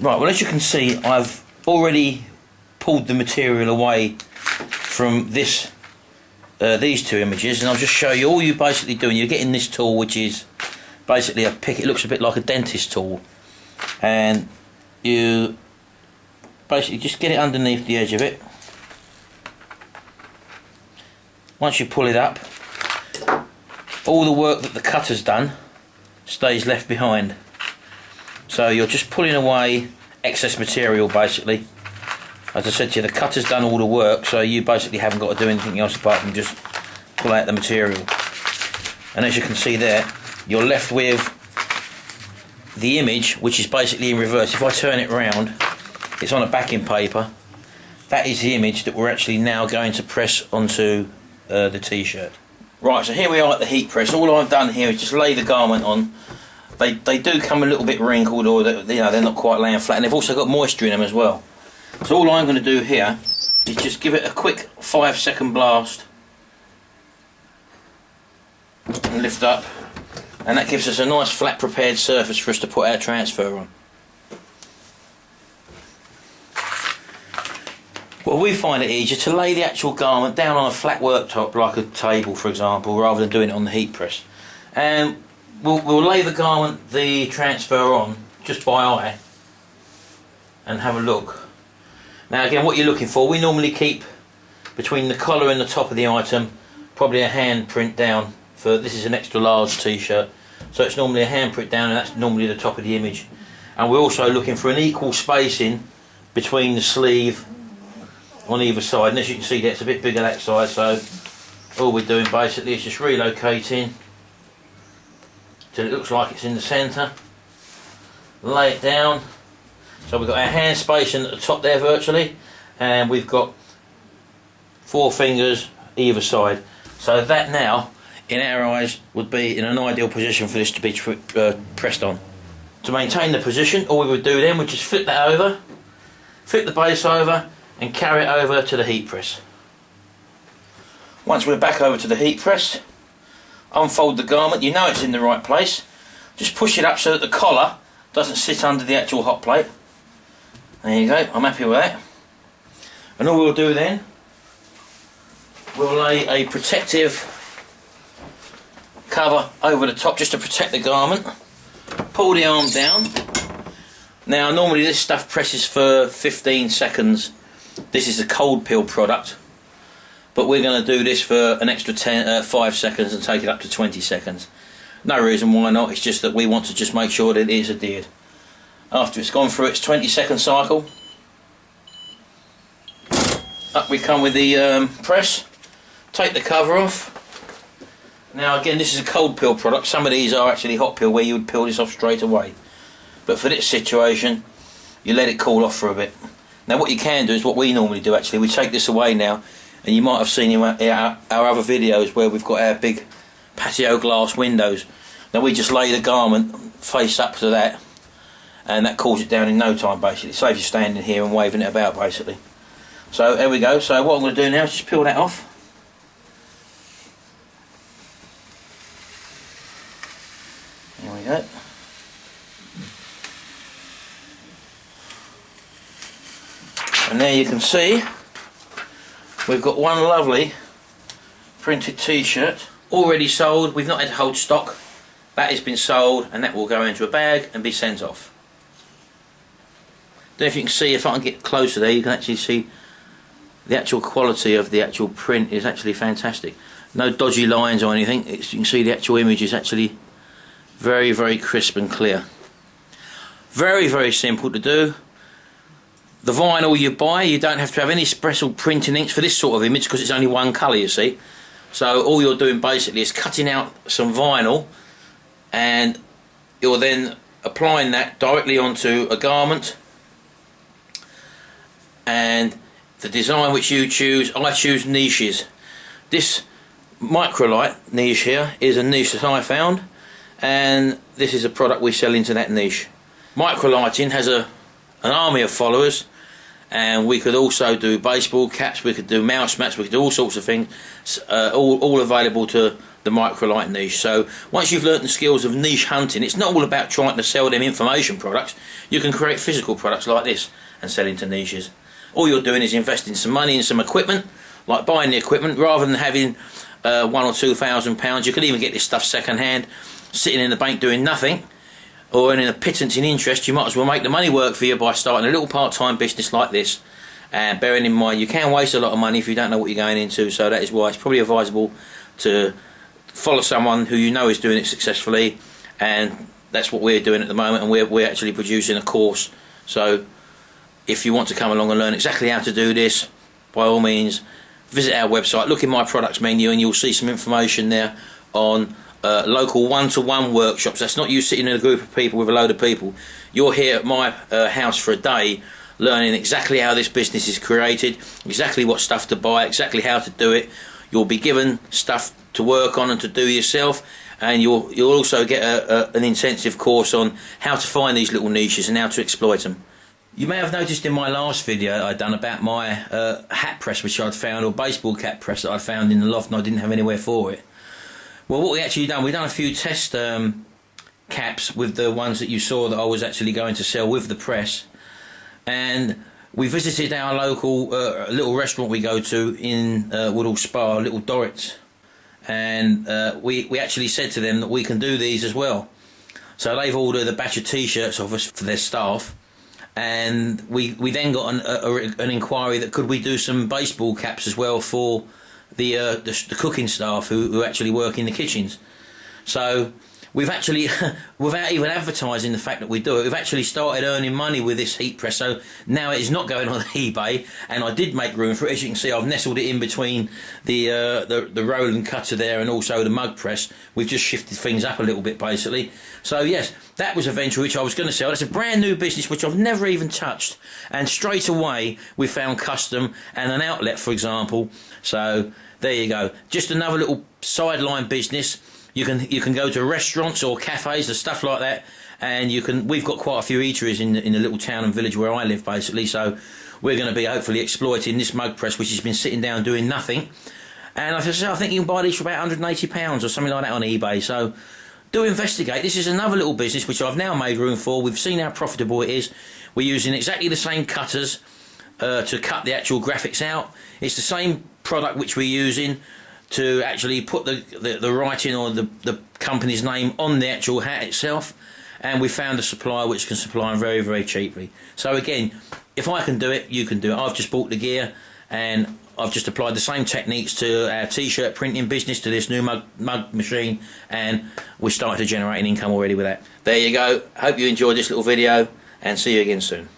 Right, well, as you can see, I've already pulled the material away from this these two images, and I'll just show you. All you're basically doing, you're getting this tool, which is basically a pick. It looks a bit like a dentist tool, and you basically just get it underneath the edge of it. Once you pull it up, all the work that the cutter's done stays left behind. So you're just pulling away excess material basically. As I said to you, the cutter's done all the work, so you basically haven't got to do anything else apart from just pull out the material. And as you can see there, you're left with the image, which is basically in reverse. If I turn it around, it's on a backing paper. That is the image that we're actually now going to press onto the t-shirt. Right, so here we are at the heat press. All I've done here is just lay the garment on. They do come a little bit wrinkled, or they're not quite laying flat, and they've also got moisture in them as well. So all I'm going to do here is just give it a quick 5-second blast and lift up, and that gives us a nice flat prepared surface for us to put our transfer on. Well, we find it easier to lay the actual garment down on a flat worktop, like a table for example, rather than doing it on the heat press. And we'll lay the transfer on just by eye and have a look. Now again, what you're looking for, we normally keep between the collar and the top of the item probably a hand print down. For this is an extra large t-shirt, so it's normally a hand print down, and that's normally the top of the image. And we're also looking for an equal spacing between the sleeve on either side, and as you can see there, it's a bit bigger that side, so all we're doing basically is just relocating till it looks like it's in the centre, lay it down. So we've got our hand spacing at the top there virtually, and we've got 4 fingers either side. So that now, in our eyes, would be in an ideal position for this to be pressed on. To maintain the position, all we would do then would just flip that over, flip the base over, and carry it over to the heat press. Once we're back over to the heat press, unfold the garment. You know it's in the right place. Just push it up so that the collar doesn't sit under the actual hot plate. There you go, I'm happy with that. And all we'll do then, we'll lay a protective cover over the top just to protect the garment. Pull the arm down. Now normally this stuff presses for 15 seconds. This is a cold peel product, but we're going to do this for an extra 5 seconds and take it up to 20 seconds. No reason why not, it's just that we want to just make sure that it is adhered. After it's gone through its 20-second cycle, up we come with the press. Take the cover off. Now again, this is a cold peel product. Some of these are actually hot peel, where you would peel this off straight away, but for this situation you let it cool off for a bit. Now what you can do is what we normally do actually. We take this away now, and you might have seen in our other videos where we've got our big patio glass windows. Now we just lay the garment face up to that, and that cools it down in no time basically. It saves you standing here and waving it about basically. So there we go. So what I'm going to do now is just peel that off. There we go. And there you can see we've got one lovely printed t-shirt already sold. We've not had to hold stock. That has been sold, and that will go into a bag and be sent off. Don't know if you can see, if I can get closer there, you can actually see the actual quality of the actual print is actually fantastic. No dodgy lines or anything. You can see the actual image is actually very, very crisp and clear. Very, very simple to do. The vinyl you buy, you don't have to have any special printing inks for this sort of image because it's only one colour, you see. So all you're doing basically is cutting out some vinyl, and you're then applying that directly onto a garment. And the design which you choose, I choose niches. This microlight niche here is a niche that I found, and this is a product we sell into that niche. Microlighting has an army of followers, and we could also do baseball caps, we could do mouse mats, we could do all sorts of things, all available to the microlight niche. So once you've learnt the skills of niche hunting, it's not all about trying to sell them information products. You can create physical products like this and sell into niches. All you're doing is investing some money in some equipment, like buying the equipment, rather than having £1,000 or £2,000. You can even get this stuff second hand, sitting in the bank doing nothing, or earning a pittance in interest. You might as well make the money work for you by starting a little part-time business like this. And bearing in mind, you can waste a lot of money if you don't know what you're going into, so that is why it's probably advisable to follow someone who you know is doing it successfully. And that's what we're doing at the moment, and we're actually producing a course. So if you want to come along and learn exactly how to do this, by all means visit our website, look in my products menu, and you'll see some information there on local one-to-one workshops. That's not you sitting in a group of people with a load of people. You're here at my house for a day, learning exactly how this business is created, exactly what stuff to buy, exactly how to do it. You'll be given stuff to work on and to do yourself, and you'll also get an intensive course on how to find these little niches and how to exploit them. You may have noticed in my last video I'd done about my hat press which I'd found, or baseball cap press that I found in the loft, and I didn't have anywhere for it. Well, what we actually done, we've done a few test caps with the ones that you saw that I was actually going to sell with the press, and we visited our local little restaurant we go to in Woodall Spa, Little Dorrit's, and we actually said to them that we can do these as well. So they've ordered a batch of t-shirts of us for their staff, and we then got an inquiry that could we do some baseball caps as well for the cooking staff who actually work in the kitchens. So we've actually, without even advertising the fact that we do it, we've actually started earning money with this heat press. So now it is not going on eBay, and I did make room for it. As you can see, I've nestled it in between the Roland cutter there and also the mug press. We've just shifted things up a little bit, basically. So yes, that was a venture which I was going to sell. It's a brand new business which I've never even touched, and straight away we found custom and an outlet, for example. So there you go, just another little sideline business. You can go to restaurants or cafes or stuff like that, and we've got quite a few eateries in the little town and village where I live, basically. So we're going to be hopefully exploiting this mug press which has been sitting down doing nothing. And I think you can buy these for about £180 or something like that on eBay. So do investigate. This is another little business which I've now made room for. We've seen how profitable it is. We're using exactly the same cutters to cut the actual graphics out. It's the same product which we're using to actually put the writing or the company's name on the actual hat itself, and we found a supplier which can supply them very, very cheaply. So again, if I can do it, you can do it. I've just bought the gear, and I've just applied the same techniques to our t-shirt printing business, to this new mug machine, and we're starting to generate an income already with that. There you go. Hope you enjoyed this little video, and see you again soon.